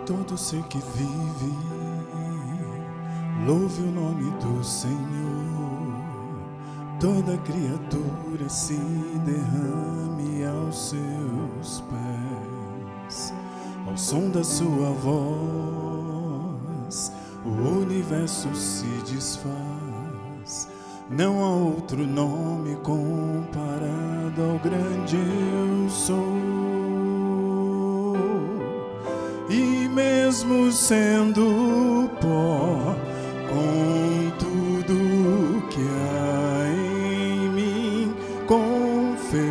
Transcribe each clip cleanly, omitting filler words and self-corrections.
Todo ser que vive, louve o nome do Senhor. Toda criatura se derrame aos seus pés. Ao som da sua voz, o universo se desfaz. Não há outro nome comparado ao grande eu sou. E mesmo sendo pó, com tudo que há em mim, confessarei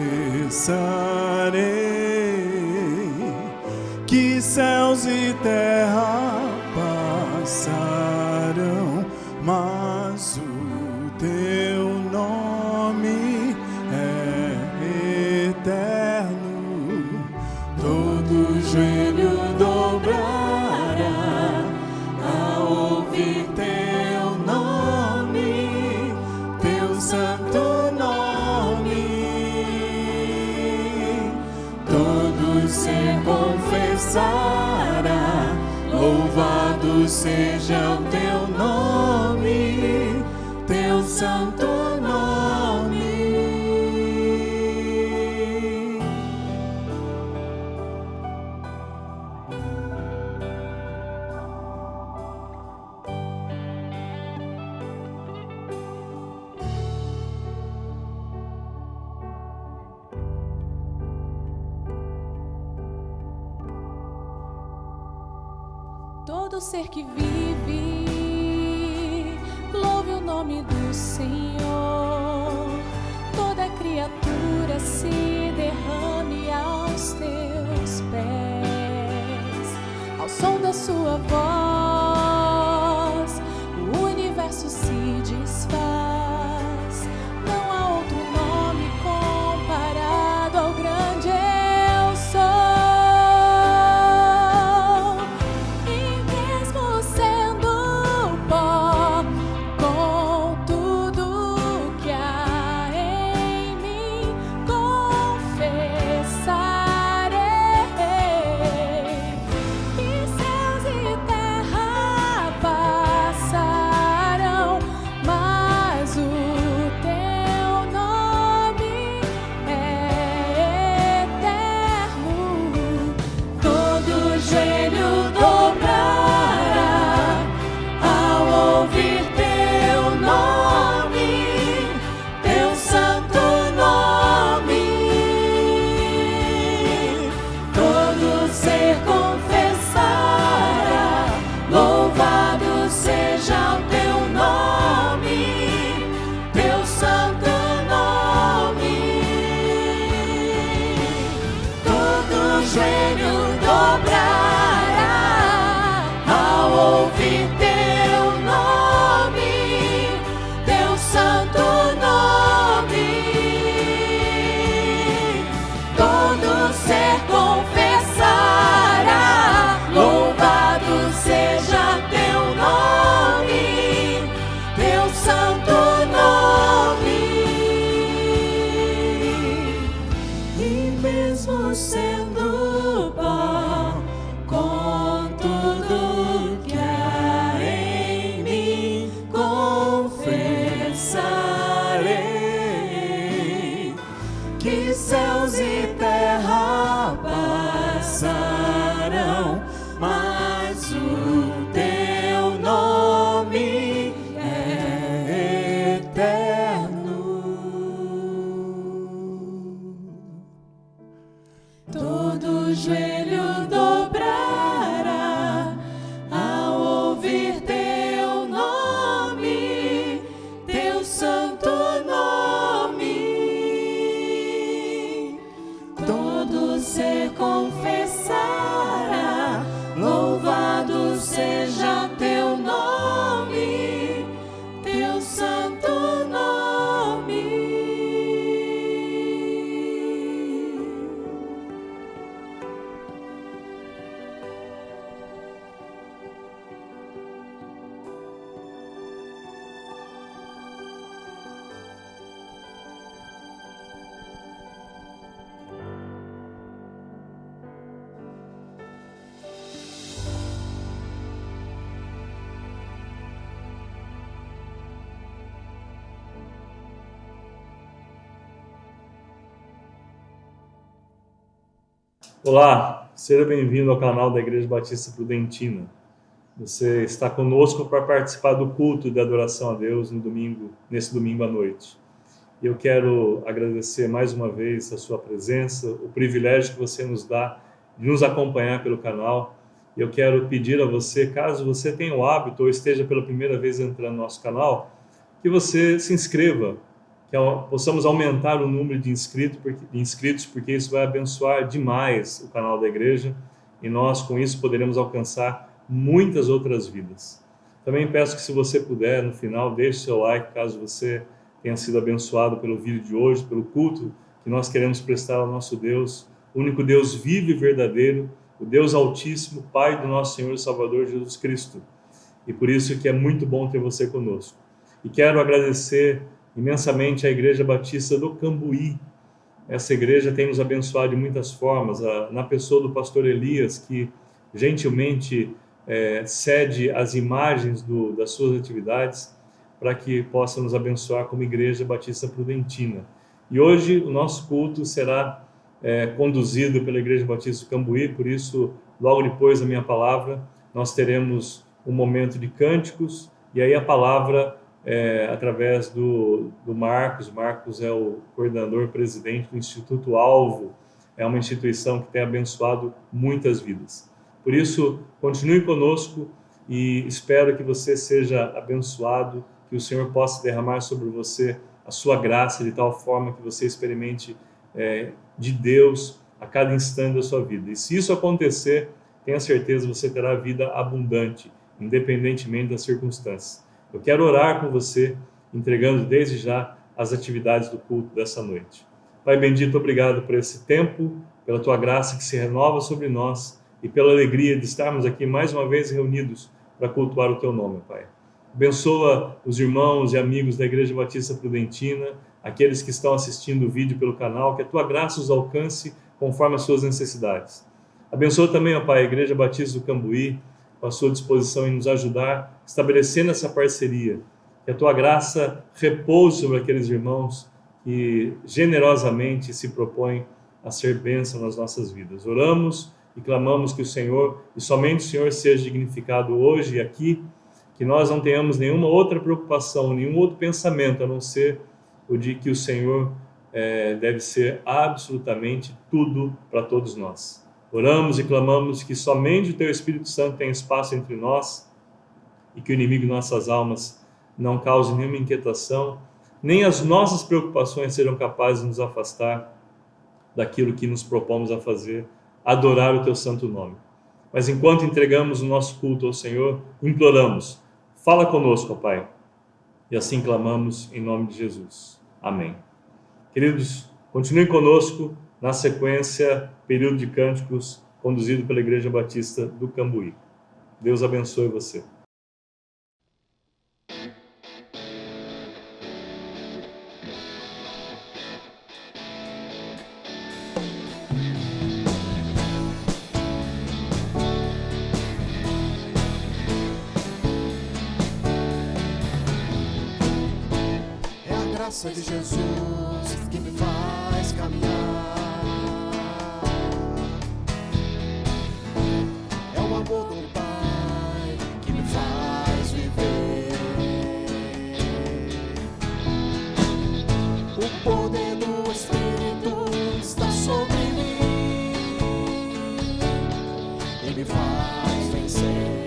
que céus e terra passarão, mas o teu nome é eterno. Todo joelho dobrará ao ouvir teu nome, teu santo nome. Todo ser confessará, louvado seja o teu nome, teu santo nome. Todo ser que vive, louve o nome do Senhor. Toda criatura se derrame aos teus pés. Ao som da sua voz, o universo se desfaz. Não há outro nome comparado ao grande eu sou. Sendo pó, com tudo que há em mim, confessarei que céus e terra passarão, mas o teu nome é eterno. Todo joelho dobrará ao ouvir teu nome, teu santo nome. Todo ser confessará, louvado seja teu nome, teu santo nome. Olá, seja bem-vindo ao canal da Igreja Batista Prudentina. Você está conosco para participar do culto de adoração a Deus nesse domingo à noite. E eu quero agradecer mais uma vez a sua presença, o privilégio que você nos dá de nos acompanhar pelo canal. E eu quero pedir a você, caso você tenha o hábito ou esteja pela primeira vez entrando no nosso canal, que você se inscreva, que possamos aumentar o número de inscritos, porque isso vai abençoar demais o canal da igreja e nós, com isso, poderemos alcançar muitas outras vidas. Também peço que, se você puder, no final, deixe seu like, caso você tenha sido abençoado pelo vídeo de hoje, pelo culto que nós queremos prestar ao nosso Deus, o único Deus vivo e verdadeiro, o Deus Altíssimo, Pai do nosso Senhor e Salvador Jesus Cristo. E por isso que é muito bom ter você conosco. E quero agradecer imensamente à Igreja Batista do Cambuí. Essa igreja tem nos abençoado de muitas formas, na pessoa do pastor Elias, que gentilmente cede as imagens das suas atividades para que possa nos abençoar como Igreja Batista Prudentina. E hoje o nosso culto será conduzido pela Igreja Batista do Cambuí, por isso, logo depois da minha palavra, nós teremos um momento de cânticos, e aí a palavra através do Marcos. Marcos é o coordenador presidente do Instituto Alvo, é uma instituição que tem abençoado muitas vidas. Por isso, continue conosco e espero que você seja abençoado, que o Senhor possa derramar sobre você a sua graça de tal forma que você experimente de Deus a cada instante da sua vida. E se isso acontecer, tenha certeza que você terá vida abundante, independentemente das circunstâncias. Eu quero orar com você, entregando desde já as atividades do culto dessa noite. Pai bendito, obrigado por esse tempo, pela tua graça que se renova sobre nós e pela alegria de estarmos aqui mais uma vez reunidos para cultuar o teu nome, Pai. Abençoa os irmãos e amigos da Igreja Batista Prudentina, aqueles que estão assistindo o vídeo pelo canal, que a tua graça os alcance conforme as suas necessidades. Abençoa também, ó Pai, a Igreja Batista do Cambuí, com a sua disposição em nos ajudar, estabelecendo essa parceria. Que a tua graça repouse sobre aqueles irmãos que generosamente se propõem a ser bênção nas nossas vidas. Oramos e clamamos que o Senhor, e somente o Senhor, seja dignificado hoje e aqui, que nós não tenhamos nenhuma outra preocupação, nenhum outro pensamento, a não ser o de que o Senhor deve ser absolutamente tudo para todos nós. Oramos e clamamos que somente o Teu Espírito Santo tenha espaço entre nós e que o inimigo de nossas almas não cause nenhuma inquietação, nem as nossas preocupações sejam capazes de nos afastar daquilo que nos propomos a fazer, adorar o Teu santo nome. Mas enquanto entregamos o nosso culto ao Senhor, imploramos, fala conosco, ó Pai, e assim clamamos em nome de Jesus. Amém. Queridos, continuem conosco na sequência, período de cânticos conduzido pela Igreja Batista do Cambuí. Deus abençoe você. É a graça de Jesus que me faz caminhar. É o amor do Pai que me faz viver. O poder do Espírito está sobre mim e me faz vencer.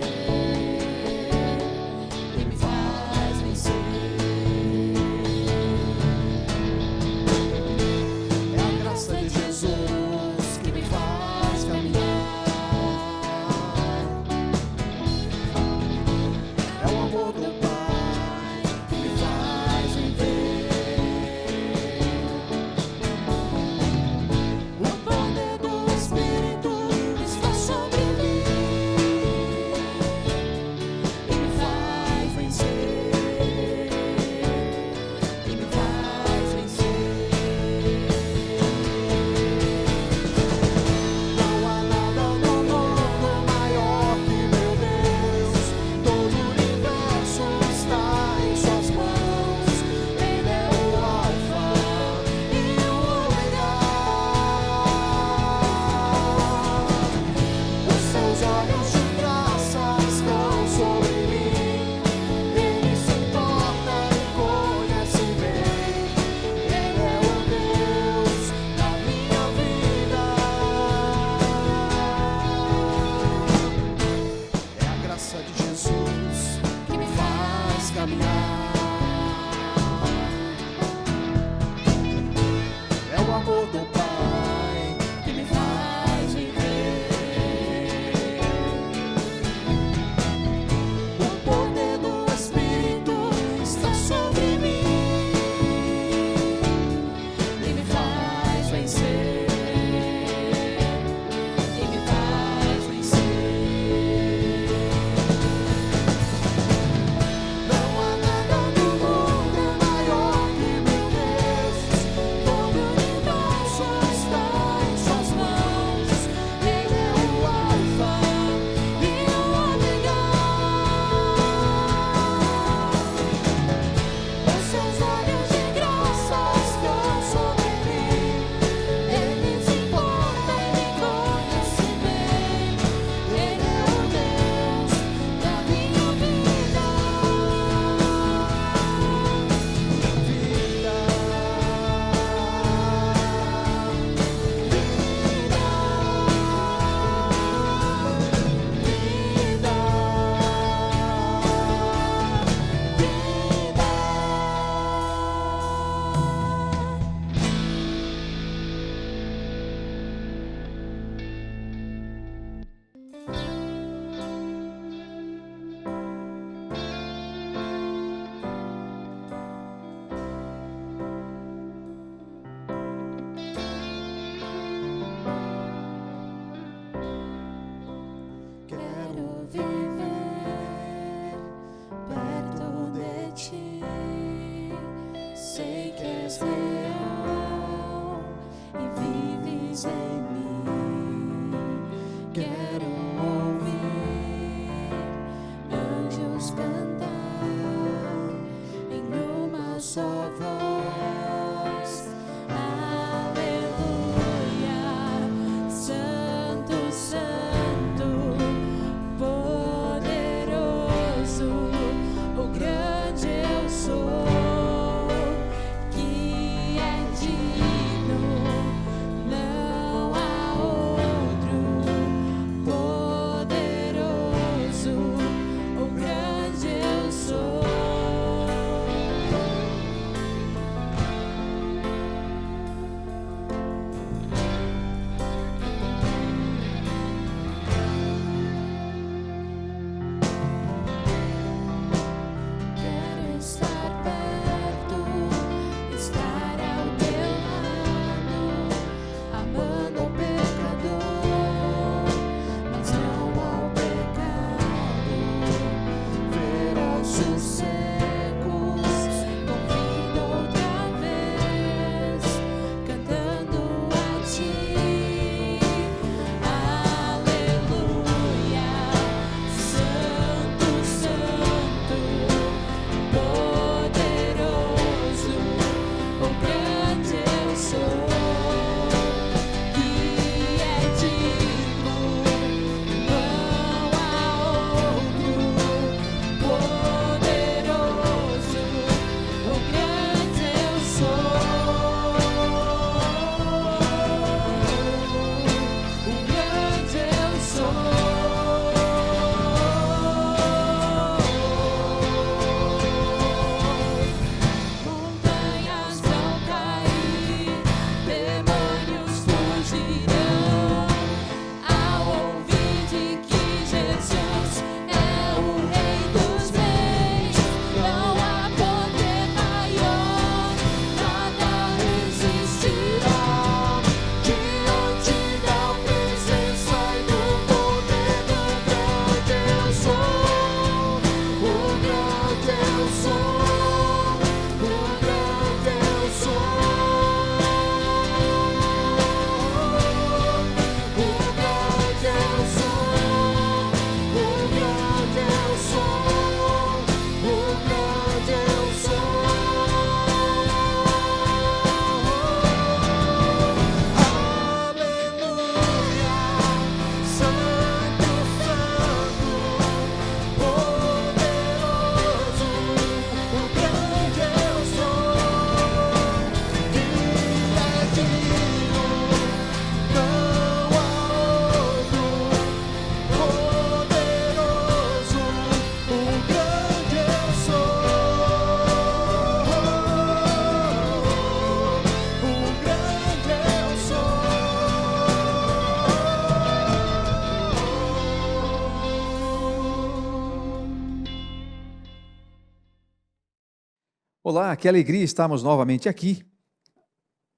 Olá, que alegria estarmos novamente aqui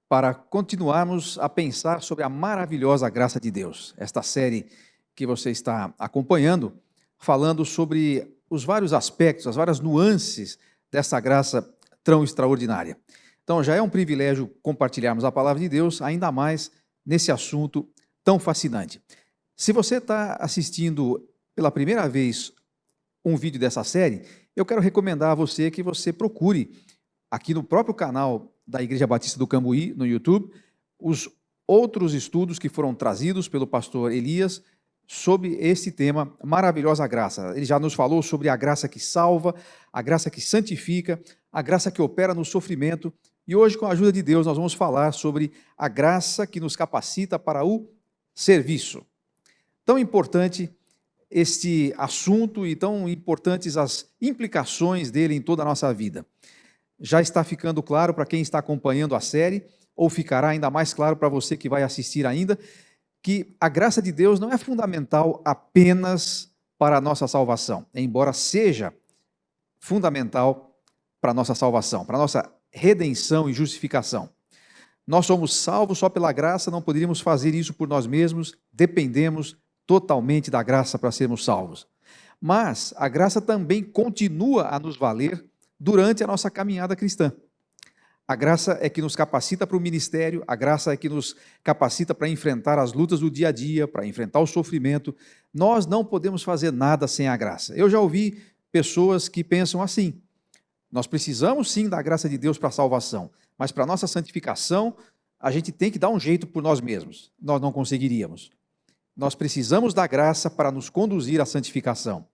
para continuarmos a pensar sobre a maravilhosa graça de Deus. Esta série que você está acompanhando, falando sobre os vários aspectos, as várias nuances dessa graça tão extraordinária. Então, já é um privilégio compartilharmos a palavra de Deus, ainda mais nesse assunto tão fascinante. Se você está assistindo pela primeira vez um vídeo dessa série, eu quero recomendar a você que você procure aqui no próprio canal da Igreja Batista do Cambuí, no YouTube, os outros estudos que foram trazidos pelo pastor Elias sobre esse tema, maravilhosa graça. Ele já nos falou sobre a graça que salva, a graça que santifica, a graça que opera no sofrimento, e hoje, com a ajuda de Deus, nós vamos falar sobre a graça que nos capacita para o serviço. Tão importante este assunto e tão importantes as implicações dele em toda a nossa vida. Já está ficando claro para quem está acompanhando a série, ou ficará ainda mais claro para você que vai assistir ainda, que a graça de Deus não é fundamental apenas para a nossa salvação, embora seja fundamental para a nossa salvação, para a nossa redenção e justificação. Nós somos salvos só pela graça, não poderíamos fazer isso por nós mesmos, dependemos totalmente da graça para sermos salvos. Mas a graça também continua a nos valer durante a nossa caminhada cristã. A graça é que nos capacita para o ministério, a graça é que nos capacita para enfrentar as lutas do dia a dia, para enfrentar o sofrimento. Nós não podemos fazer nada sem a graça. Eu já ouvi pessoas que pensam assim: nós precisamos sim da graça de Deus para a salvação, mas para a nossa santificação, a gente tem que dar um jeito por nós mesmos. Nós não conseguiríamos. Nós precisamos da graça para nos conduzir à santificação.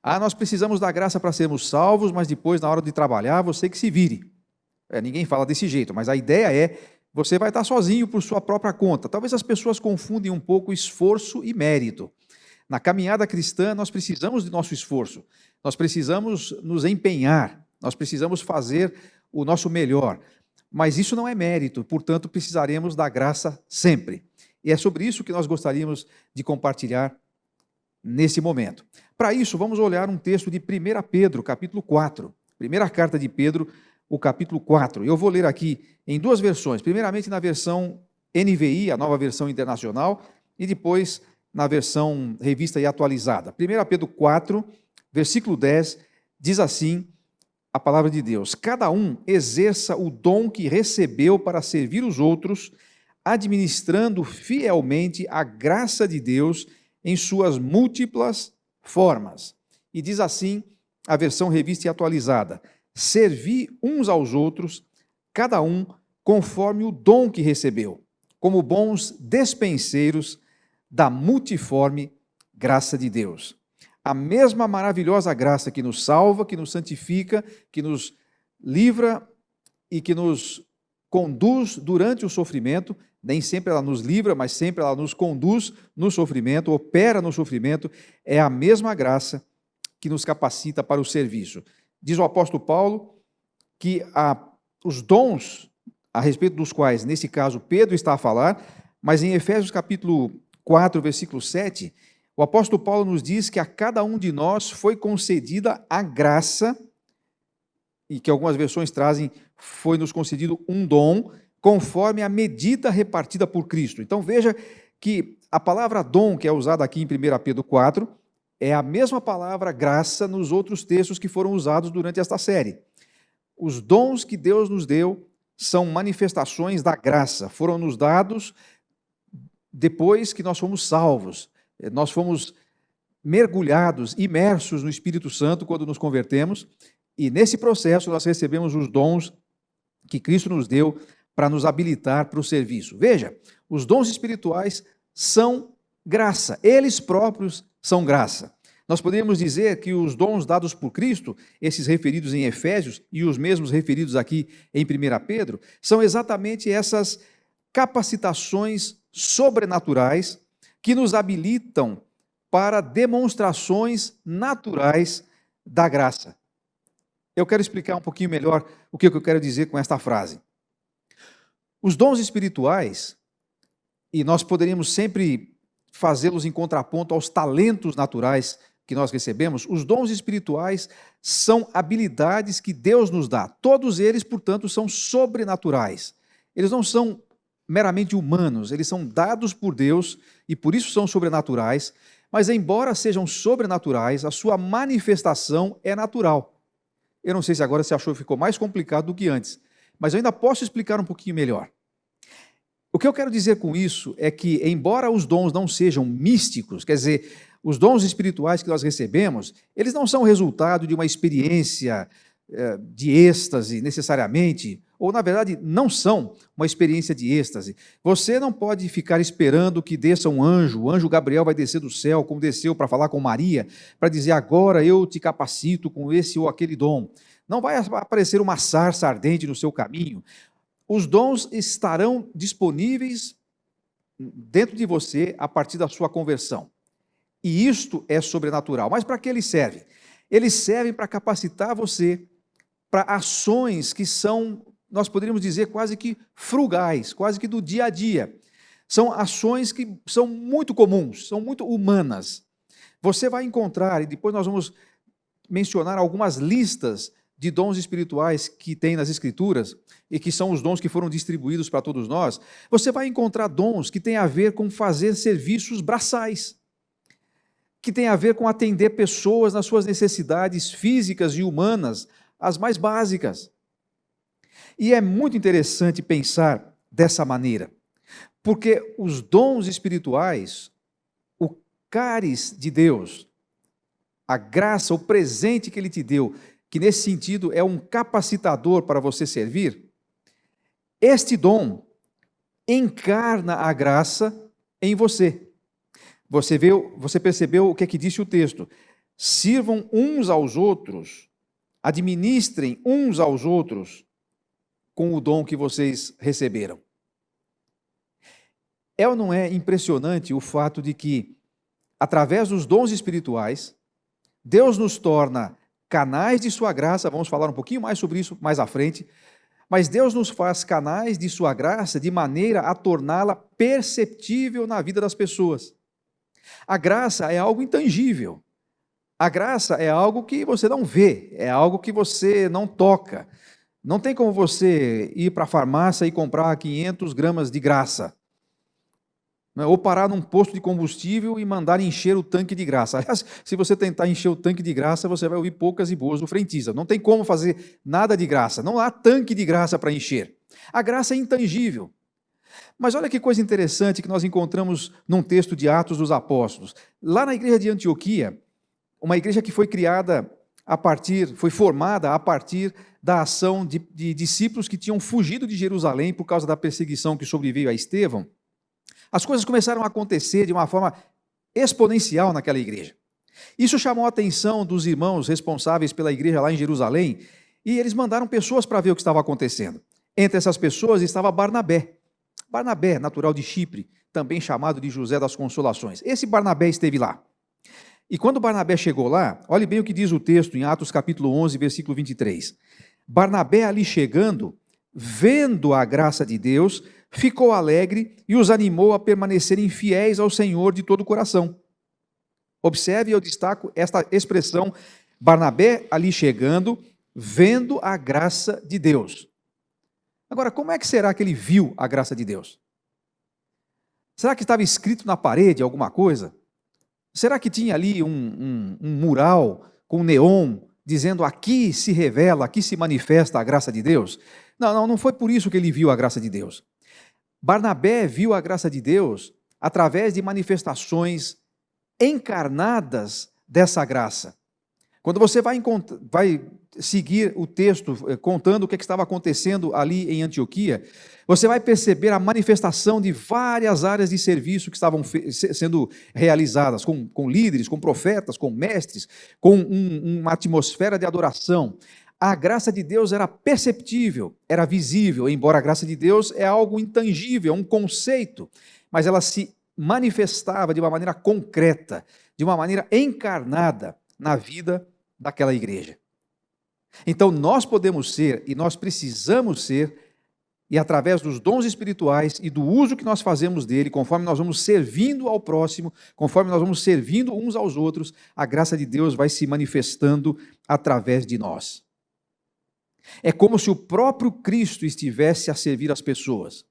Nós precisamos da graça para sermos salvos, mas depois, na hora de trabalhar, você que se vire. Ninguém fala desse jeito, mas a ideia é, você vai estar sozinho por sua própria conta. Talvez as pessoas confundem um pouco esforço e mérito. Na caminhada cristã, nós precisamos de nosso esforço. Nós precisamos nos empenhar. Nós precisamos fazer o nosso melhor. Mas isso não é mérito, portanto, precisaremos da graça sempre. E é sobre isso que nós gostaríamos de compartilhar nesse momento. Para isso, vamos olhar um texto de 1 Pedro, capítulo 4. Primeira carta de Pedro, o capítulo 4. Eu vou ler aqui em duas versões. Primeiramente na versão NVI, a nova versão internacional, e depois na versão revista e atualizada. 1 Pedro 4, versículo 10, diz assim a palavra de Deus: cada um exerça o dom que recebeu para servir os outros, administrando fielmente a graça de Deus em suas múltiplas formas. E diz assim a versão revista e atualizada: servi uns aos outros, cada um conforme o dom que recebeu, como bons despenseiros da multiforme graça de Deus. A mesma maravilhosa graça que nos salva, que nos santifica, que nos livra e que nos conduz durante o sofrimento. Nem sempre ela nos livra, mas sempre ela nos conduz no sofrimento, opera no sofrimento. É a mesma graça que nos capacita para o serviço. Diz o apóstolo Paulo que os dons a respeito dos quais, nesse caso, Pedro está a falar, mas em Efésios capítulo 4, versículo 7, o apóstolo Paulo nos diz que a cada um de nós foi concedida a graça, e que algumas versões trazem, foi nos concedido um dom, conforme a medida repartida por Cristo. Então veja que a palavra dom, que é usada aqui em 1 Pedro 4, é a mesma palavra graça nos outros textos que foram usados durante esta série. Os dons que Deus nos deu são manifestações da graça, foram nos dados depois que nós fomos salvos. Nós fomos mergulhados, imersos no Espírito Santo quando nos convertemos, e nesse processo nós recebemos os dons que Cristo nos deu para nos habilitar para o serviço. Veja, os dons espirituais são graça, eles próprios são graça. Nós podemos dizer que os dons dados por Cristo, esses referidos em Efésios e os mesmos referidos aqui em 1 Pedro, são exatamente essas capacitações sobrenaturais que nos habilitam para demonstrações naturais da graça. Eu quero explicar um pouquinho melhor o que eu quero dizer com esta frase. Os dons espirituais, e nós poderíamos sempre fazê-los em contraponto aos talentos naturais que nós recebemos, os dons espirituais são habilidades que Deus nos dá. Todos eles, portanto, são sobrenaturais. Eles não são meramente humanos, eles são dados por Deus e por isso são sobrenaturais, mas embora sejam sobrenaturais, a sua manifestação é natural. Eu não sei se agora você achou que ficou mais complicado do que antes, mas eu ainda posso explicar um pouquinho melhor. O que eu quero dizer com isso é que, embora os dons não sejam místicos, quer dizer, os dons espirituais que nós recebemos, eles não são resultado de uma experiência de êxtase necessariamente, ou na verdade não são uma experiência de êxtase. Você não pode ficar esperando que desça um anjo, o anjo Gabriel vai descer do céu, como desceu para falar com Maria, para dizer agora eu te capacito com esse ou aquele dom. Não vai aparecer uma sarça ardente no seu caminho. Os dons estarão disponíveis dentro de você a partir da sua conversão. E isto é sobrenatural. Mas para que eles servem? Eles servem para capacitar você para ações que são, nós poderíamos dizer, quase que frugais, quase que do dia a dia. São ações que são muito comuns, são muito humanas. Você vai encontrar, e depois nós vamos mencionar algumas listas de dons espirituais que tem nas Escrituras, e que são os dons que foram distribuídos para todos nós. Você vai encontrar dons que têm a ver com fazer serviços braçais, que têm a ver com atender pessoas nas suas necessidades físicas e humanas, as mais básicas. E é muito interessante pensar dessa maneira, porque os dons espirituais, o cálice de Deus, a graça, o presente que Ele te deu, que nesse sentido é um capacitador para você servir, este dom encarna a graça em você. Você percebeu o que é que disse o texto? Sirvam uns aos outros, administrem uns aos outros com o dom que vocês receberam. É ou não é impressionante o fato de que, através dos dons espirituais, Deus nos torna canais de sua graça, vamos falar um pouquinho mais sobre isso mais à frente, mas Deus nos faz canais de sua graça de maneira a torná-la perceptível na vida das pessoas. A graça é algo intangível. A graça é algo que você não vê, é algo que você não toca. Não tem como você ir para a farmácia e comprar 500 gramas de graça. Ou parar num posto de combustível e mandar encher o tanque de graça. Aliás, se você tentar encher o tanque de graça, você vai ouvir poucas e boas do frentista. Não tem como fazer nada de graça. Não há tanque de graça para encher. A graça é intangível. Mas olha que coisa interessante que nós encontramos num texto de Atos dos Apóstolos. Lá na igreja de Antioquia, uma igreja que foi criada foi formada a partir da ação de discípulos que tinham fugido de Jerusalém por causa da perseguição que sobreveio a Estevão. As coisas começaram a acontecer de uma forma exponencial naquela igreja. Isso chamou a atenção dos irmãos responsáveis pela igreja lá em Jerusalém, e eles mandaram pessoas para ver o que estava acontecendo. Entre essas pessoas estava Barnabé. Barnabé, natural de Chipre, também chamado de José das Consolações. Esse Barnabé esteve lá. E quando Barnabé chegou lá, olhe bem o que diz o texto em Atos capítulo 11, versículo 23. Barnabé ali chegando, vendo a graça de Deus, ficou alegre e os animou a permanecerem fiéis ao Senhor de todo o coração. Observe, eu destaco esta expressão, Barnabé ali chegando, vendo a graça de Deus. Agora, como é que será que ele viu a graça de Deus? Será que estava escrito na parede alguma coisa? Será que tinha ali um mural com neon dizendo aqui se revela, aqui se manifesta a graça de Deus? Não foi por isso que ele viu a graça de Deus. Barnabé viu a graça de Deus através de manifestações encarnadas dessa graça. Quando você vai seguir o texto contando o que estava acontecendo ali em Antioquia, você vai perceber a manifestação de várias áreas de serviço que estavam sendo realizadas, com líderes, com profetas, com mestres, com uma atmosfera de adoração. A graça de Deus era perceptível, era visível, embora a graça de Deus é algo intangível, um conceito, mas ela se manifestava de uma maneira concreta, de uma maneira encarnada na vida daquela igreja. Então nós podemos ser e nós precisamos ser e através dos dons espirituais e do uso que nós fazemos dele, conforme nós vamos servindo ao próximo, conforme nós vamos servindo uns aos outros, a graça de Deus vai se manifestando através de nós. É como se o próprio Cristo estivesse a servir as pessoas.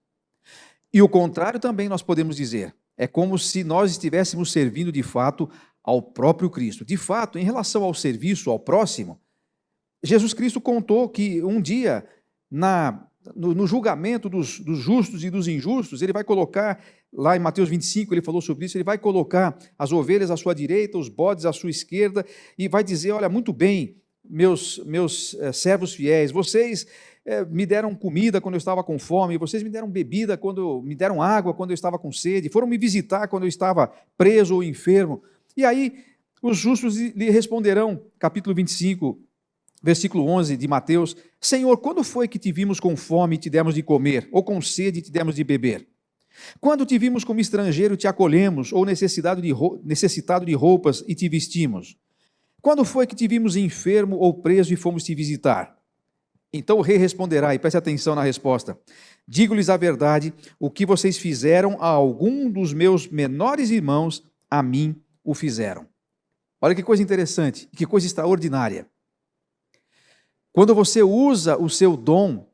E o contrário também nós podemos dizer. É como se nós estivéssemos servindo de fato ao próprio Cristo. De fato, em relação ao serviço ao próximo, Jesus Cristo contou que um dia, no julgamento dos justos e dos injustos, ele vai colocar, lá em Mateus 25, ele falou sobre isso, ele vai colocar as ovelhas à sua direita, os bodes à sua esquerda, e vai dizer, olha, muito bem, meus servos fiéis, vocês me deram comida quando eu estava com fome, vocês me deram bebida, me deram água quando eu estava com sede, foram me visitar quando eu estava preso ou enfermo. E aí, os justos lhe responderão, capítulo 25, versículo 11 de Mateus, Senhor, quando foi que te vimos com fome e te demos de comer, ou com sede e te demos de beber? Quando te vimos como estrangeiro te acolhemos, ou necessitado de roupas e te vestimos? Quando foi que te vimos enfermo ou preso e fomos te visitar? Então o rei responderá, e preste atenção na resposta, digo-lhes a verdade, o que vocês fizeram a algum dos meus menores irmãos, a mim o fizeram. Olha que coisa interessante, que coisa extraordinária. Quando você usa o seu dom,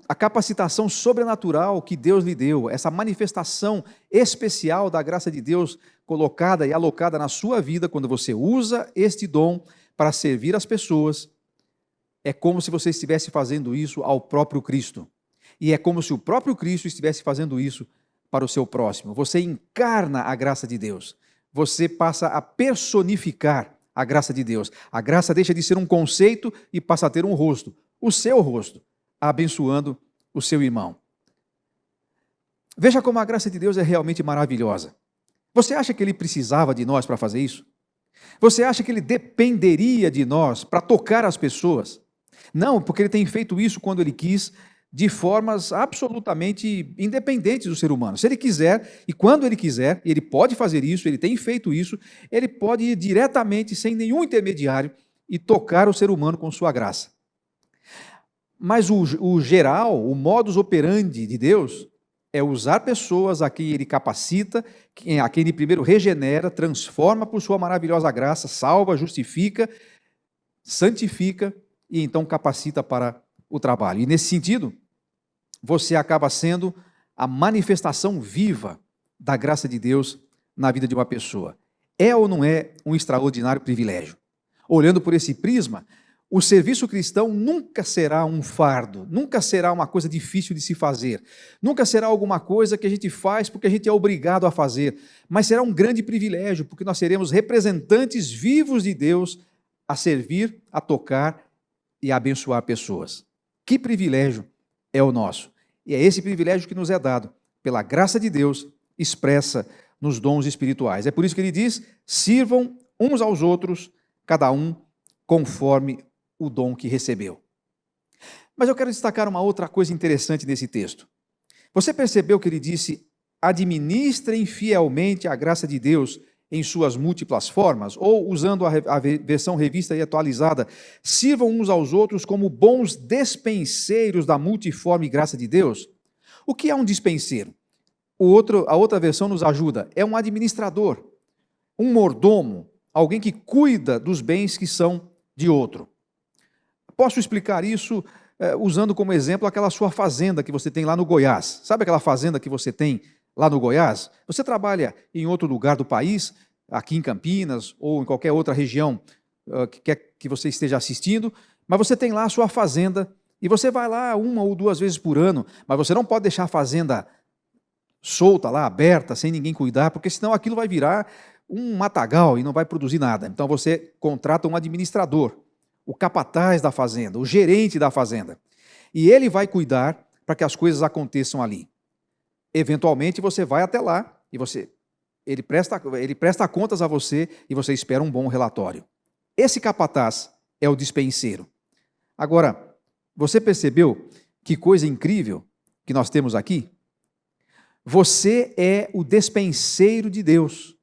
a capacitação sobrenatural que Deus lhe deu, essa manifestação especial da graça de Deus colocada e alocada na sua vida, quando você usa este dom para servir as pessoas, é como se você estivesse fazendo isso ao próprio Cristo. E é como se o próprio Cristo estivesse fazendo isso para o seu próximo. Você encarna a graça de Deus. Você passa a personificar a graça de Deus. A graça deixa de ser um conceito e passa a ter um rosto, o seu rosto, abençoando o seu irmão. Veja como a graça de Deus é realmente maravilhosa. Você acha que ele precisava de nós para fazer isso? Você acha que ele dependeria de nós para tocar as pessoas? Não, porque ele tem feito isso quando ele quis, de formas absolutamente independentes do ser humano. Se ele quiser, e quando ele quiser, e ele pode fazer isso, ele tem feito isso, ele pode ir diretamente, sem nenhum intermediário, e tocar o ser humano com sua graça. Mas o geral, o modus operandi de Deus, é usar pessoas a quem ele capacita, a quem ele primeiro regenera, transforma por sua maravilhosa graça, salva, justifica, santifica e então capacita para o trabalho. E nesse sentido, você acaba sendo a manifestação viva da graça de Deus na vida de uma pessoa. É ou não é um extraordinário privilégio? Olhando por esse prisma, o serviço cristão nunca será um fardo, nunca será uma coisa difícil de se fazer, nunca será alguma coisa que a gente faz porque a gente é obrigado a fazer, mas será um grande privilégio, porque nós seremos representantes vivos de Deus a servir, a tocar e a abençoar pessoas. Que privilégio é o nosso! E é esse privilégio que nos é dado pela graça de Deus expressa nos dons espirituais. É por isso que ele diz, sirvam uns aos outros, cada um conforme o dom que recebeu. Mas eu quero destacar uma outra coisa interessante nesse texto. Você percebeu que ele disse, administrem fielmente a graça de Deus em suas múltiplas formas? Ou, usando a versão revista e atualizada, sirvam uns aos outros como bons despenseiros da multiforme graça de Deus? O que é um dispenseiro? A outra versão nos ajuda. É um administrador, um mordomo, alguém que cuida dos bens que são de outro. Posso explicar isso usando como exemplo aquela sua fazenda que você tem lá no Goiás. Sabe aquela fazenda que você tem lá no Goiás? Você trabalha em outro lugar do país, aqui em Campinas ou em qualquer outra região que você esteja assistindo, mas você tem lá a sua fazenda e você vai lá 1 ou 2 vezes por ano, mas você não pode deixar a fazenda solta lá, aberta, sem ninguém cuidar, porque senão aquilo vai virar um matagal e não vai produzir nada. Então você contrata um administrador, o capataz da fazenda, o gerente da fazenda. E ele vai cuidar para que as coisas aconteçam ali. Eventualmente você vai até lá e ele presta contas a você e você espera um bom relatório. Esse capataz é o dispenseiro. Agora, você percebeu que coisa incrível que nós temos aqui? Você é o despenseiro de Deus.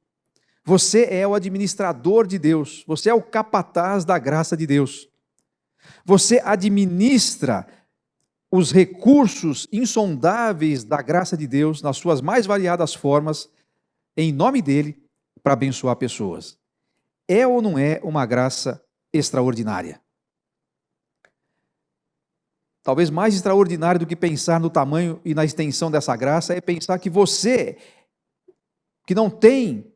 Você é o administrador de Deus, você é o capataz da graça de Deus. Você administra os recursos insondáveis da graça de Deus, nas suas mais variadas formas, em nome dele, para abençoar pessoas. É ou não é uma graça extraordinária? Talvez mais extraordinário do que pensar no tamanho e na extensão dessa graça é pensar que você, que não tem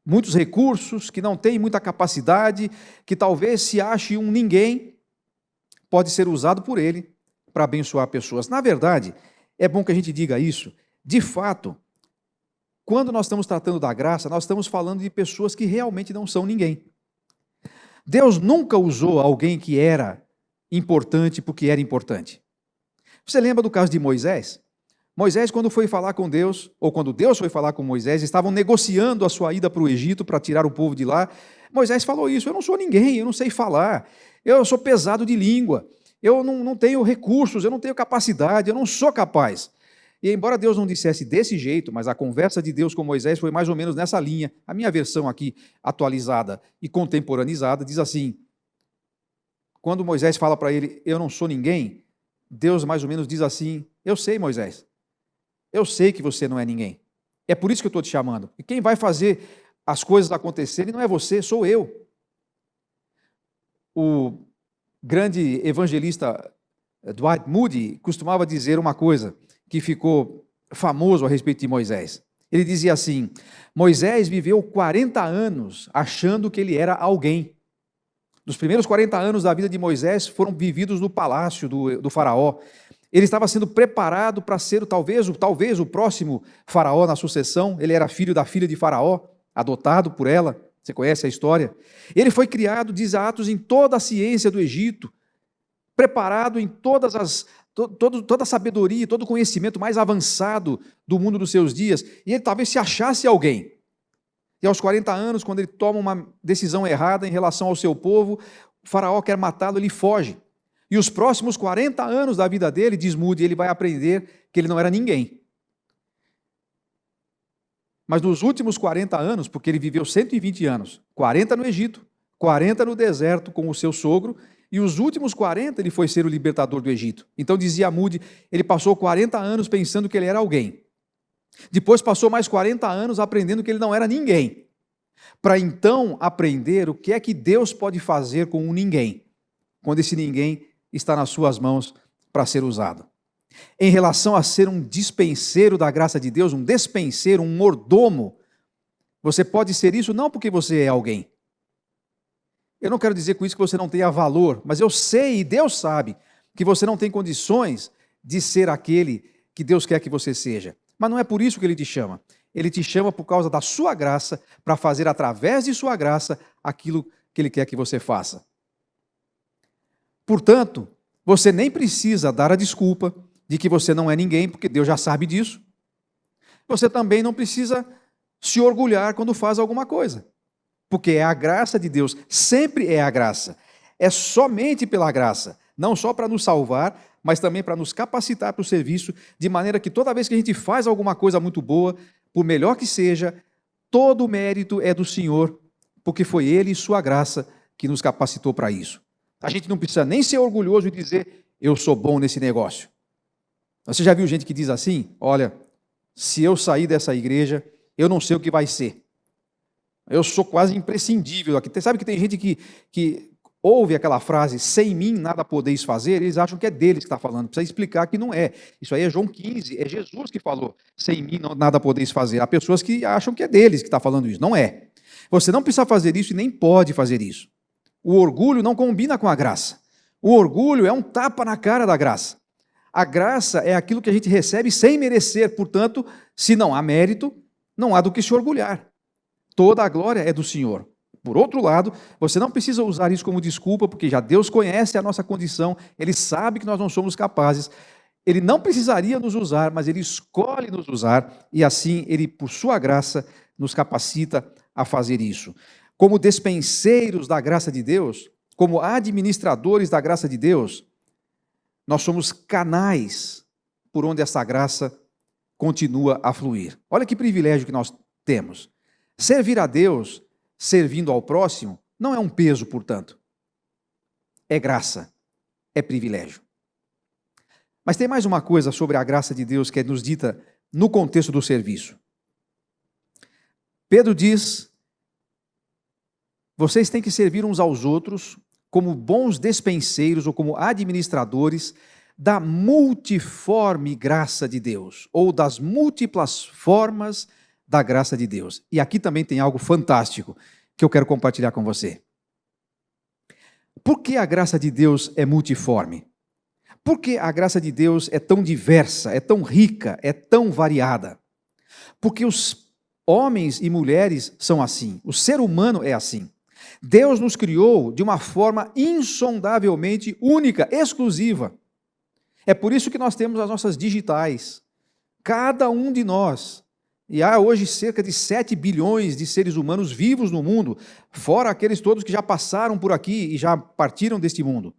muitos recursos, que não tem muita capacidade, que talvez se ache um ninguém, pode ser usado por ele para abençoar pessoas. Na verdade, é bom que a gente diga isso. De fato, quando nós estamos tratando da graça, nós estamos falando de pessoas que realmente não são ninguém. Deus nunca usou alguém que era importante porque era importante. Você lembra do caso de Moisés? Moisés, quando foi falar com Deus, ou quando Deus foi falar com Moisés, estavam negociando a sua ida para o Egito para tirar o povo de lá. Moisés falou isso: eu não sou ninguém, eu não sei falar, eu sou pesado de língua, eu não tenho recursos, eu não tenho capacidade, eu não sou capaz. E embora Deus não dissesse desse jeito, mas a conversa de Deus com Moisés foi mais ou menos nessa linha. A minha versão aqui, atualizada e contemporaneizada, diz assim: quando Moisés fala para ele, eu não sou ninguém, Deus mais ou menos diz assim: eu sei, Moisés, eu sei que você não é ninguém. É por isso que eu estou te chamando. E quem vai fazer as coisas acontecerem não é você, sou eu. O grande evangelista Dwight Moody costumava dizer uma coisa que ficou famoso a respeito de Moisés. Ele dizia assim: Moisés viveu 40 anos achando que ele era alguém. Os primeiros 40 anos da vida de Moisés foram vividos no palácio do faraó. Ele estava sendo preparado para ser talvez o próximo faraó na sucessão. Ele era filho da filha de faraó, adotado por ela. Você conhece a história? Ele foi criado, diz Atos, em toda a ciência do Egito, preparado em toda a sabedoria, todo o conhecimento mais avançado do mundo dos seus dias. E ele talvez se achasse alguém. E aos 40 anos, quando ele toma uma decisão errada em relação ao seu povo, o faraó quer matá-lo, ele foge. E os próximos 40 anos da vida dele, diz Moody, ele vai aprender que ele não era ninguém. Mas nos últimos 40 anos, porque ele viveu 120 anos, 40 no Egito, 40 no deserto com o seu sogro, e os últimos 40 ele foi ser o libertador do Egito. Então dizia Moody, ele passou 40 anos pensando que ele era alguém. Depois passou mais 40 anos aprendendo que ele não era ninguém, para então aprender o que é que Deus pode fazer com um ninguém, quando esse ninguém está nas suas mãos para ser usado. Em relação a ser um dispenseiro da graça de Deus, um despenseiro, um mordomo, você pode ser isso não porque você é alguém. Eu não quero dizer com isso que você não tenha valor, mas eu sei e Deus sabe que você não tem condições de ser aquele que Deus quer que você seja. Mas não é por isso que Ele te chama. Ele te chama por causa da sua graça, para fazer através de sua graça aquilo que Ele quer que você faça. Portanto, você nem precisa dar a desculpa de que você não é ninguém, porque Deus já sabe disso. Você também não precisa se orgulhar quando faz alguma coisa, porque é a graça de Deus, sempre é a graça. É somente pela graça, não só para nos salvar, mas também para nos capacitar para o serviço, de maneira que toda vez que a gente faz alguma coisa muito boa, por melhor que seja, todo o mérito é do Senhor, porque foi Ele e sua graça que nos capacitou para isso. A gente não precisa nem ser orgulhoso e dizer, eu sou bom nesse negócio. Você já viu gente que diz assim, olha, se eu sair dessa igreja, eu não sei o que vai ser. Eu sou quase imprescindível aqui. Sabe que tem gente que ouve aquela frase, sem mim nada podeis fazer, eles acham que é deles que está falando. Precisa explicar que não é. Isso aí é João 15, é Jesus que falou, sem mim nada podeis fazer. Há pessoas que acham que é deles que está falando isso. Não é. Você não precisa fazer isso e nem pode fazer isso. O orgulho não combina com a graça. O orgulho é um tapa na cara da graça. A graça é aquilo que a gente recebe sem merecer, portanto, se não há mérito, não há do que se orgulhar. Toda a glória é do Senhor. Por outro lado, você não precisa usar isso como desculpa, porque já Deus conhece a nossa condição, Ele sabe que nós não somos capazes, Ele não precisaria nos usar, mas Ele escolhe nos usar, e assim Ele, por sua graça, nos capacita a fazer isso. Como despenseiros da graça de Deus, como administradores da graça de Deus, nós somos canais por onde essa graça continua a fluir. Olha que privilégio que nós temos. Servir a Deus, servindo ao próximo, não é um peso, portanto. É graça, é privilégio. Mas tem mais uma coisa sobre a graça de Deus que é nos dita no contexto do serviço. Pedro diz: vocês têm que servir uns aos outros como bons despenseiros ou como administradores da multiforme graça de Deus, ou das múltiplas formas da graça de Deus. E aqui também tem algo fantástico que eu quero compartilhar com você. Por que a graça de Deus é multiforme? Por que a graça de Deus é tão diversa, é tão rica, é tão variada? Porque os homens e mulheres são assim, o ser humano é assim. Deus nos criou de uma forma insondavelmente única, exclusiva. É por isso que nós temos as nossas digitais. Cada um de nós. E há hoje cerca de 7 bilhões de seres humanos vivos no mundo, fora aqueles todos que já passaram por aqui e já partiram deste mundo.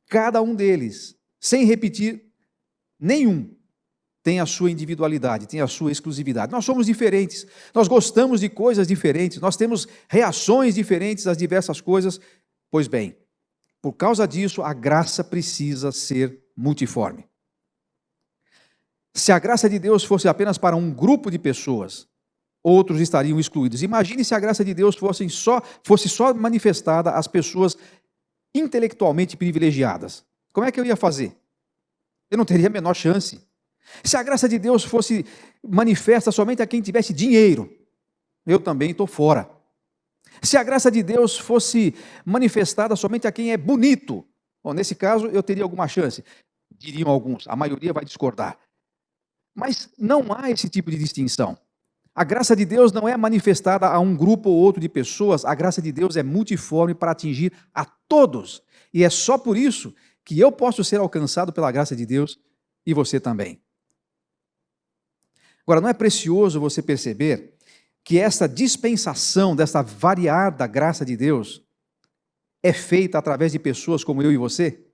Cada um deles, sem repetir nenhum, tem a sua individualidade, tem a sua exclusividade. Nós somos diferentes, nós gostamos de coisas diferentes, nós temos reações diferentes às diversas coisas. Pois bem, por causa disso, a graça precisa ser multiforme. Se a graça de Deus fosse apenas para um grupo de pessoas, outros estariam excluídos. Imagine se a graça de Deus fosse só manifestada às pessoas intelectualmente privilegiadas. Como é que eu ia fazer? Eu não teria a menor chance. Se a graça de Deus fosse manifesta somente a quem tivesse dinheiro, eu também estou fora. Se a graça de Deus fosse manifestada somente a quem é bonito, bom, nesse caso eu teria alguma chance, diriam alguns, a maioria vai discordar. Mas não há esse tipo de distinção. A graça de Deus não é manifestada a um grupo ou outro de pessoas, a graça de Deus é multiforme para atingir a todos. E é só por isso que eu posso ser alcançado pela graça de Deus e você também. Agora, não é precioso você perceber que essa dispensação dessa variada graça de Deus é feita através de pessoas como eu e você?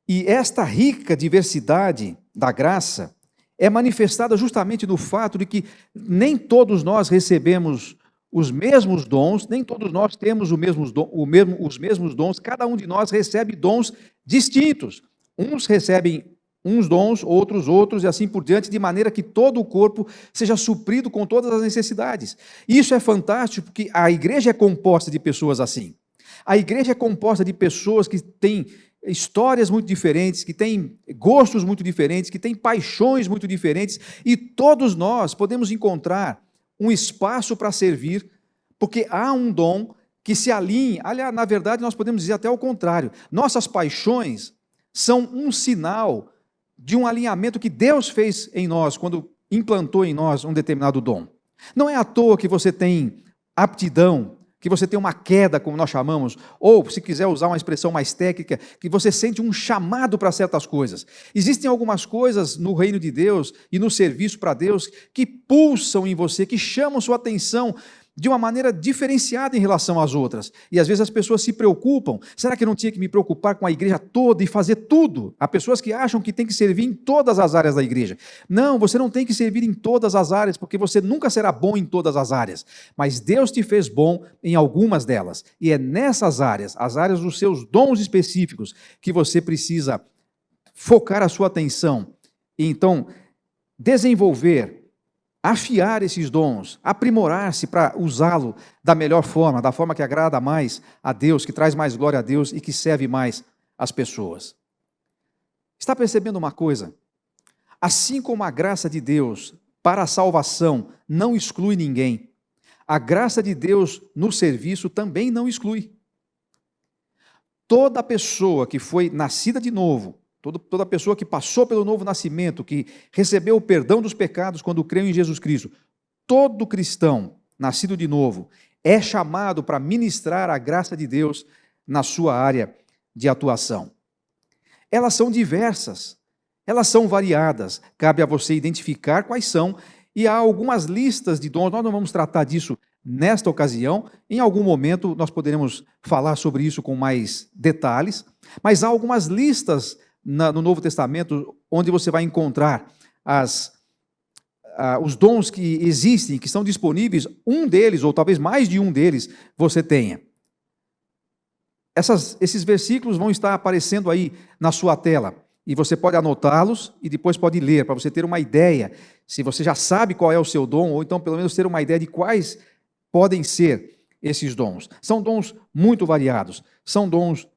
E esta rica diversidade da graça é manifestada justamente no fato de que nem todos nós recebemos os mesmos dons, nem todos nós temos os mesmos dons, cada um de nós recebe dons distintos. Uns recebem uns dons, outros, e assim por diante, de maneira que todo o corpo seja suprido com todas as necessidades. Isso é fantástico, porque a igreja é composta de pessoas assim. A igreja é composta de pessoas que têm histórias muito diferentes, que têm gostos muito diferentes, que têm paixões muito diferentes, e todos nós podemos encontrar um espaço para servir, porque há um dom que se alinha. Aliás, na verdade, nós podemos dizer até o contrário. Nossas paixões são um sinal de um alinhamento que Deus fez em nós, quando implantou em nós um determinado dom. Não é à toa que você tem aptidão, que você tem uma queda, como nós chamamos, ou, se quiser usar uma expressão mais técnica, que você sente um chamado para certas coisas. Existem algumas coisas no reino de Deus e no serviço para Deus que pulsam em você, que chamam sua atenção de uma maneira diferenciada em relação às outras. E às vezes as pessoas se preocupam. Será que eu não tinha que me preocupar com a igreja toda e fazer tudo? Há pessoas que acham que tem que servir em todas as áreas da igreja. Não, você não tem que servir em todas as áreas, porque você nunca será bom em todas as áreas. Mas Deus te fez bom em algumas delas. E é nessas áreas, as áreas dos seus dons específicos, que você precisa focar a sua atenção. E então, desenvolver, afiar esses dons, aprimorar-se para usá-lo da melhor forma, da forma que agrada mais a Deus, que traz mais glória a Deus e que serve mais as pessoas. Está percebendo uma coisa? Assim como a graça de Deus para a salvação não exclui ninguém, a graça de Deus no serviço também não exclui. Toda pessoa que foi nascida de novo, toda pessoa que passou pelo novo nascimento, que recebeu o perdão dos pecados quando creu em Jesus Cristo, todo cristão nascido de novo é chamado para ministrar a graça de Deus na sua área de atuação. Elas são diversas, elas são variadas, cabe a você identificar quais são, e há algumas listas de dons. Nós não vamos tratar disso nesta ocasião, em algum momento nós poderemos falar sobre isso com mais detalhes, mas há algumas listas no Novo Testamento, onde você vai encontrar os dons que existem, que estão disponíveis, um deles, ou talvez mais de um deles, você tenha. Esses versículos vão estar aparecendo aí na sua tela. e você pode anotá-los e depois pode ler, para você ter uma ideia, se você já sabe qual é o seu dom, ou então pelo menos ter uma ideia de quais podem ser esses dons. São dons muito variados, são dons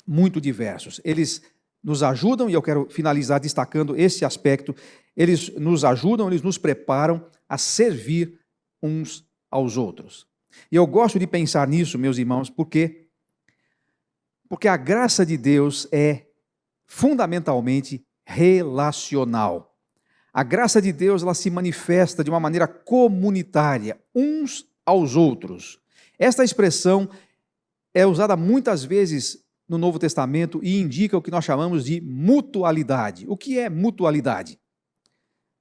muito diversos. Eles nos ajudam, e eu quero finalizar destacando esse aspecto, eles nos ajudam, eles nos preparam a servir uns aos outros. E eu gosto de pensar nisso, meus irmãos, porque a graça de Deus é fundamentalmente relacional. A graça de Deus, ela se manifesta de uma maneira comunitária, uns aos outros. Esta expressão é usada muitas vezes no Novo Testamento e indica o que nós chamamos de mutualidade. O que é mutualidade?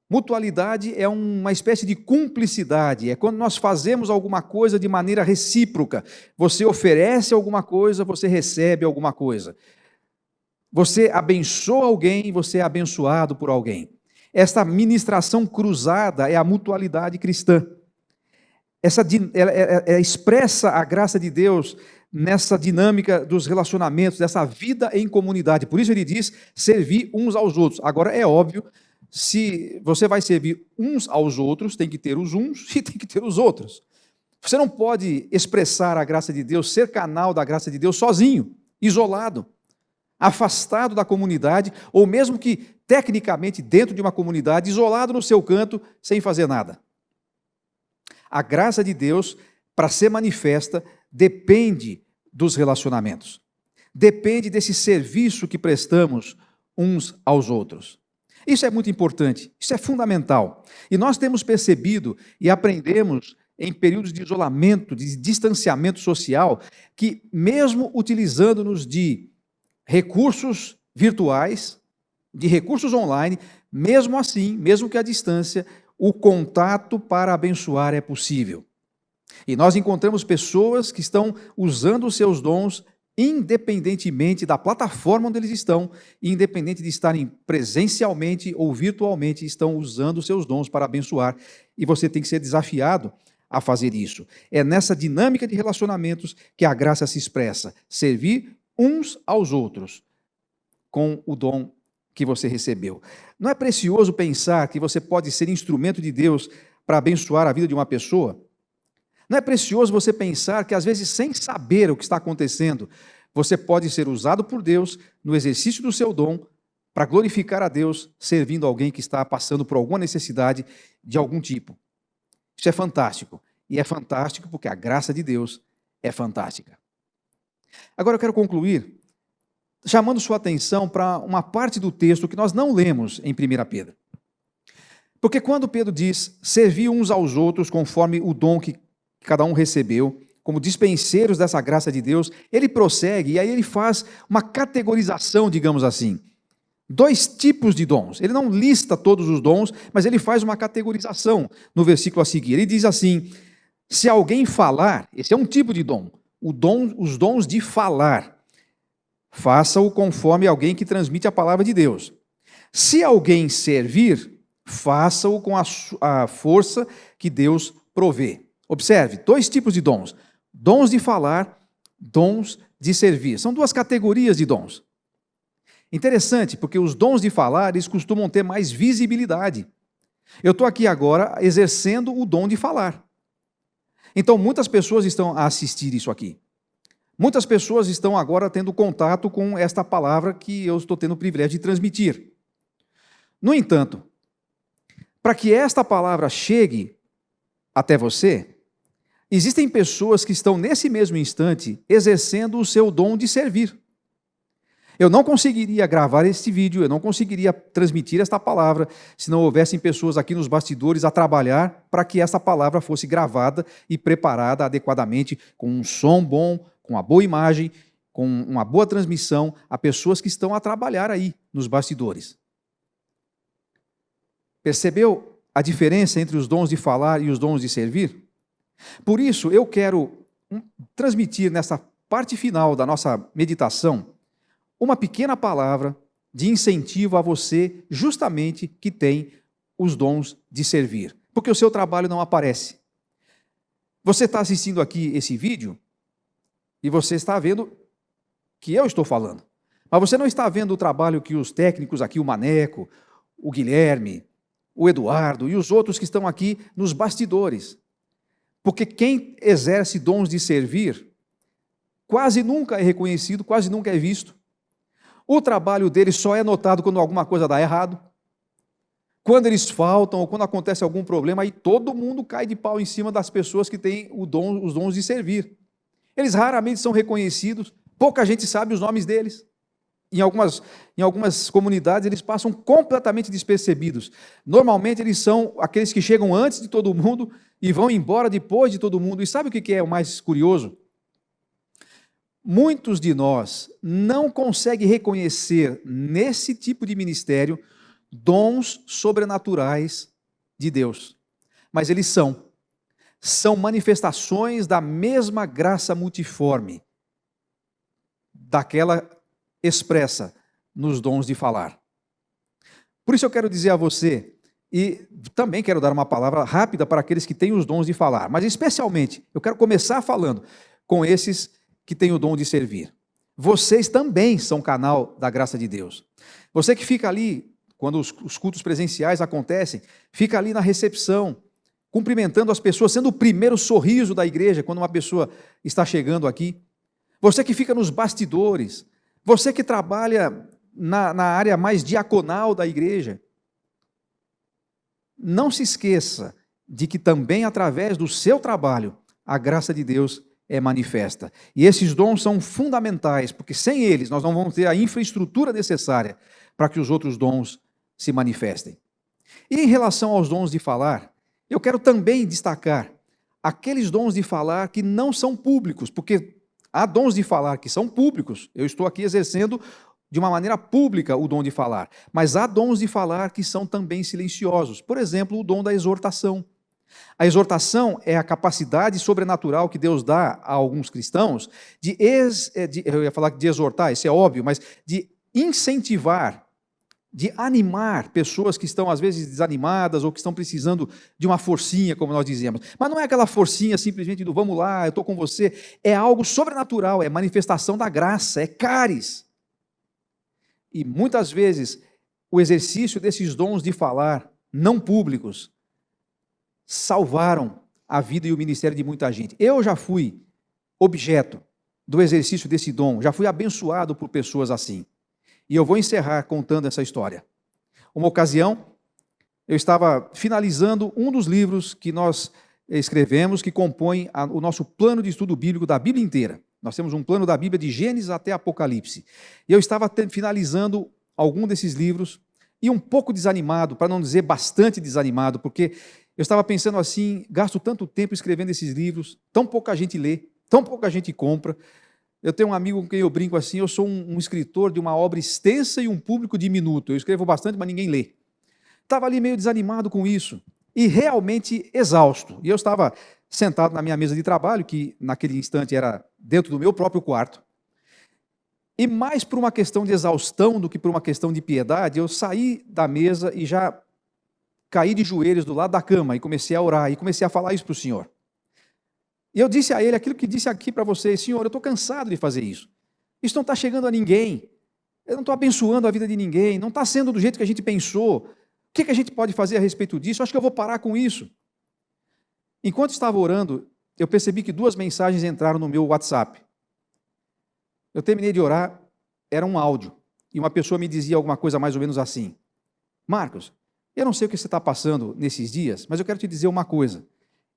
Mutualidade é uma espécie de cumplicidade, é quando nós fazemos alguma coisa de maneira recíproca. Você oferece alguma coisa, você recebe alguma coisa. Você abençoa alguém, você é abençoado por alguém. Esta ministração cruzada é a mutualidade cristã. Ela expressa a graça de Deus nessa dinâmica dos relacionamentos, dessa vida em comunidade. Por isso ele diz, servir uns aos outros. Agora, é óbvio, se você vai servir uns aos outros, tem que ter os uns e tem que ter os outros. Você não pode expressar a graça de Deus, ser canal da graça de Deus sozinho, isolado, afastado da comunidade, ou mesmo que tecnicamente dentro de uma comunidade, isolado no seu canto, sem fazer nada. A graça de Deus, para ser manifesta, depende dos relacionamentos. Depende desse serviço que prestamos uns aos outros. Isso é muito importante, isso é fundamental. E nós temos percebido e aprendemos em períodos de isolamento, de distanciamento social, que mesmo utilizando-nos de recursos virtuais, de recursos online, mesmo assim, mesmo que à distância, o contato para abençoar é possível. E nós encontramos pessoas que estão usando os seus dons independentemente da plataforma onde eles estão, independente de estarem presencialmente ou virtualmente, estão usando os seus dons para abençoar. E você tem que ser desafiado a fazer isso. É nessa dinâmica de relacionamentos que a graça se expressa. Servir uns aos outros com o dom que você recebeu. Não é precioso pensar que você pode ser instrumento de Deus para abençoar a vida de uma pessoa? Não é precioso você pensar que, às vezes, sem saber o que está acontecendo, você pode ser usado por Deus no exercício do seu dom para glorificar a Deus, servindo alguém que está passando por alguma necessidade de algum tipo. Isso é fantástico. E é fantástico porque a graça de Deus é fantástica. Agora eu quero concluir chamando sua atenção para uma parte do texto que nós não lemos em 1 Pedro. Porque quando Pedro diz, servir uns aos outros conforme o dom que cada um recebeu, como dispenseiros dessa graça de Deus, ele prossegue e aí ele faz uma categorização, digamos assim. 2 tipos de dons. Ele não lista todos os dons, mas ele faz uma categorização no versículo a seguir. Ele diz assim, se alguém falar, esse é um tipo de dom, os dons de falar, faça-o conforme alguém que transmite a palavra de Deus. Se alguém servir, faça-o com a força que Deus provê. Observe, 2 tipos de dons. Dons de falar, dons de servir. São 2 categorias de dons. Interessante, porque os dons de falar, eles costumam ter mais visibilidade. Eu estou aqui agora exercendo o dom de falar. Então, muitas pessoas estão a assistir isso aqui. Muitas pessoas estão agora tendo contato com esta palavra que eu estou tendo o privilégio de transmitir. No entanto, para que esta palavra chegue até você, existem pessoas que estão nesse mesmo instante exercendo o seu dom de servir. Eu não conseguiria gravar este vídeo, eu não conseguiria transmitir esta palavra se não houvessem pessoas aqui nos bastidores a trabalhar para que essa palavra fosse gravada e preparada adequadamente, com um som bom, com uma boa imagem, com uma boa transmissão, a pessoas que estão a trabalhar aí nos bastidores. Percebeu a diferença entre os dons de falar e os dons de servir? Por isso, eu quero transmitir nessa parte final da nossa meditação uma pequena palavra de incentivo a você, justamente que tem os dons de servir, porque o seu trabalho não aparece. Você está assistindo aqui esse vídeo e você está vendo que eu estou falando, Mas você não está vendo o trabalho que os técnicos aqui, o Maneco, o Guilherme, o Eduardo e os outros que estão aqui nos bastidores. Porque quem exerce dons de servir, quase nunca é reconhecido, quase nunca é visto. O trabalho deles só é notado quando alguma coisa dá errado. Quando eles faltam ou quando acontece algum problema, aí todo mundo cai de pau em cima das pessoas que têm os dons de servir. Eles raramente são reconhecidos, pouca gente sabe os nomes deles. Em algumas comunidades eles passam completamente despercebidos. Normalmente eles são aqueles que chegam antes de todo mundo e vão embora depois de todo mundo. E sabe o que é o mais curioso? Muitos de nós não conseguem reconhecer nesse tipo de ministério dons sobrenaturais de Deus. Mas eles são manifestações da mesma graça multiforme, daquela expressa nos dons de falar. Por isso eu quero dizer a você, e também quero dar uma palavra rápida para aqueles que têm os dons de falar, mas especialmente, eu quero começar falando com esses que têm o dom de servir. Vocês também são canal da graça de Deus. Você que fica ali, quando os cultos presenciais acontecem, fica ali na recepção, cumprimentando as pessoas, sendo o primeiro sorriso da igreja quando uma pessoa está chegando aqui. Você que fica nos bastidores, você que trabalha na área mais diaconal da igreja, não se esqueça de que também através do seu trabalho, a graça de Deus é manifesta. E esses dons são fundamentais, porque sem eles nós não vamos ter a infraestrutura necessária para que os outros dons se manifestem. E em relação aos dons de falar, eu quero também destacar aqueles dons de falar que não são públicos, porque há dons de falar que são públicos, eu estou aqui exercendo de uma maneira pública o dom de falar, mas há dons de falar que são também silenciosos. Por exemplo, o dom da exortação. A exortação é a capacidade sobrenatural que Deus dá a alguns cristãos eu ia falar de exortar, isso é óbvio, mas de incentivar, de animar pessoas que estão às vezes desanimadas ou que estão precisando de uma forcinha, como nós dizemos. Mas não é aquela forcinha simplesmente do vamos lá, eu estou com você. É algo sobrenatural, é manifestação da graça, é caris. E muitas vezes o exercício desses dons de falar, não públicos, salvaram a vida e o ministério de muita gente. Eu já fui objeto do exercício desse dom, já fui abençoado por pessoas assim. E eu vou encerrar contando essa história. Uma ocasião, eu estava finalizando um dos livros que nós escrevemos, que compõem o nosso plano de estudo bíblico da Bíblia inteira. Nós temos um plano da Bíblia de Gênesis até Apocalipse. E eu estava finalizando algum desses livros e um pouco desanimado, para não dizer bastante desanimado, porque eu estava pensando assim, gasto tanto tempo escrevendo esses livros, tão pouca gente lê, tão pouca gente compra. Eu tenho um amigo com quem eu brinco assim, eu sou um escritor de uma obra extensa e um público diminuto. Eu escrevo bastante, mas ninguém lê. Estava ali meio desanimado com isso e realmente exausto. E eu estava sentado na minha mesa de trabalho, que naquele instante era dentro do meu próprio quarto. E mais por uma questão de exaustão do que por uma questão de piedade, eu saí da mesa e já caí de joelhos do lado da cama e comecei a orar e comecei a falar isso para o Senhor. E eu disse a ele aquilo que disse aqui para vocês: Senhor, eu estou cansado de fazer isso. Isso não está chegando a ninguém. Eu não estou abençoando a vida de ninguém. Não está sendo do jeito que a gente pensou. O que a gente pode fazer a respeito disso? Eu acho que eu vou parar com isso. Enquanto estava orando, eu percebi que 2 mensagens entraram no meu WhatsApp. Eu terminei de orar, era um áudio. E uma pessoa me dizia alguma coisa mais ou menos assim: Marcos, eu não sei o que você está passando nesses dias, mas eu quero te dizer uma coisa.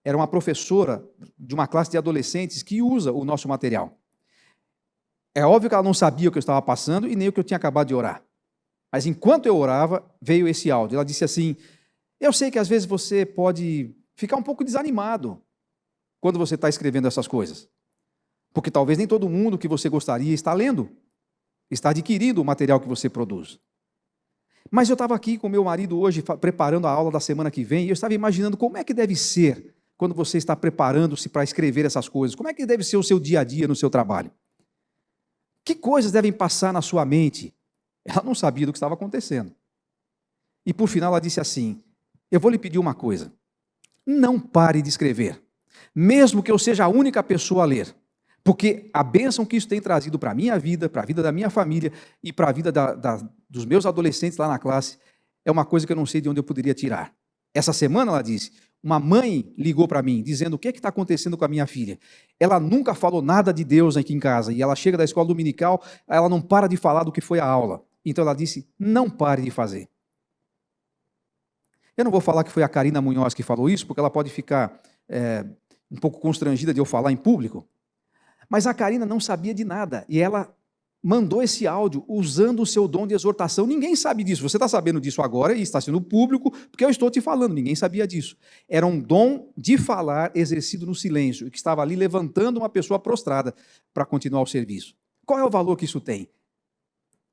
Era uma professora de uma classe de adolescentes que usa o nosso material. É óbvio que ela não sabia o que eu estava passando e nem o que eu tinha acabado de orar. Mas enquanto eu orava, veio esse áudio. Ela disse assim: eu sei que às vezes você pode ficar um pouco desanimado quando você está escrevendo essas coisas. Porque talvez nem todo mundo que você gostaria está lendo, está adquirindo o material que você produz. Mas eu estava aqui com meu marido hoje, preparando a aula da semana que vem, e eu estava imaginando como é que deve ser quando você está preparando-se para escrever essas coisas. Como é que deve ser o seu dia a dia no seu trabalho? Que coisas devem passar na sua mente? Ela não sabia do que estava acontecendo. E por final ela disse assim: eu vou lhe pedir uma coisa. Não pare de escrever, mesmo que eu seja a única pessoa a ler, Porque a bênção que isso tem trazido para a minha vida, para a vida da minha família e para a vida dos meus adolescentes lá na classe, é uma coisa que eu não sei de onde eu poderia tirar. Essa semana, ela disse, uma mãe ligou para mim, dizendo o que está acontecendo com a minha filha. Ela nunca falou nada de Deus aqui em casa, e ela chega da escola dominical, ela não para de falar do que foi a aula. Então ela disse, não pare de fazer. Eu não vou falar que foi a Karina Munhoz que falou isso, porque ela pode ficar um pouco constrangida de eu falar em público. Mas a Karina não sabia de nada, e ela mandou esse áudio usando o seu dom de exortação. Ninguém sabe disso. Você está sabendo disso agora e está sendo público, porque eu estou te falando, ninguém sabia disso. Era um dom de falar exercido no silêncio, e que estava ali levantando uma pessoa prostrada para continuar o serviço. Qual é o valor que isso tem?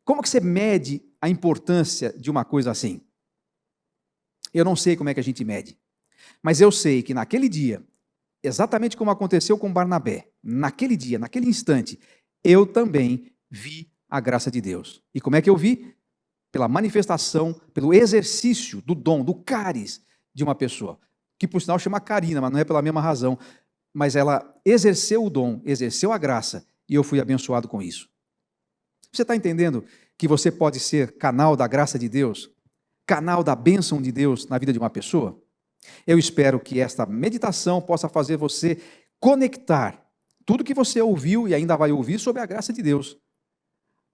Como que você mede a importância de uma coisa assim? Eu não sei como é que a gente mede, mas eu sei que naquele dia, exatamente como aconteceu com Barnabé, naquele dia, naquele instante, eu também vi a graça de Deus. E como é que eu vi? Pela manifestação, pelo exercício do dom, do cáris de uma pessoa, que por sinal chama Karina, mas não é pela mesma razão, mas ela exerceu o dom, exerceu a graça, e eu fui abençoado com isso. Você está entendendo que você pode ser canal da graça de Deus, canal da bênção de Deus na vida de uma pessoa? Eu espero que esta meditação possa fazer você conectar tudo que você ouviu e ainda vai ouvir sobre a graça de Deus,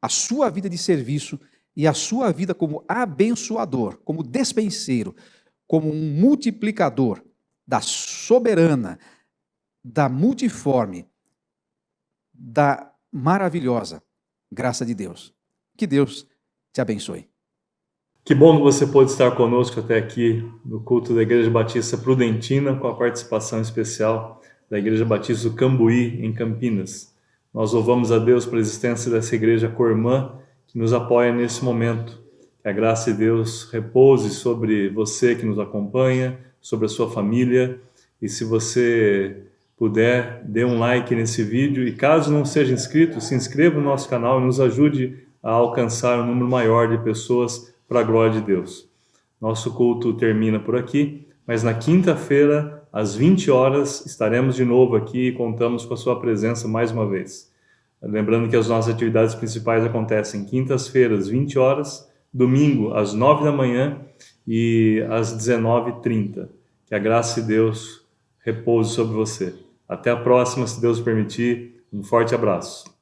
a sua vida de serviço e a sua vida como abençoador, como despenseiro, como um multiplicador da soberana, da multiforme, da maravilhosa graça de Deus. Que Deus te abençoe. Que bom que você pôde estar conosco até aqui no culto da Igreja Batista Prudentina, com a participação especial da Igreja Batista do Cambuí, em Campinas. Nós louvamos a Deus pela existência dessa igreja co-irmã que nos apoia nesse momento. Que a graça de Deus repouse sobre você que nos acompanha, sobre a sua família. E se você puder, dê um like nesse vídeo. E caso não seja inscrito, se inscreva no nosso canal e nos ajude a alcançar um número maior de pessoas para a glória de Deus. Nosso culto termina por aqui, mas na quinta-feira, às 20 horas, estaremos de novo aqui e contamos com a sua presença mais uma vez. Lembrando que as nossas atividades principais acontecem quintas-feiras, 20 horas, domingo, às 9 da manhã e às 19h30. Que a graça de Deus repouse sobre você. Até a próxima, se Deus permitir. Um forte abraço.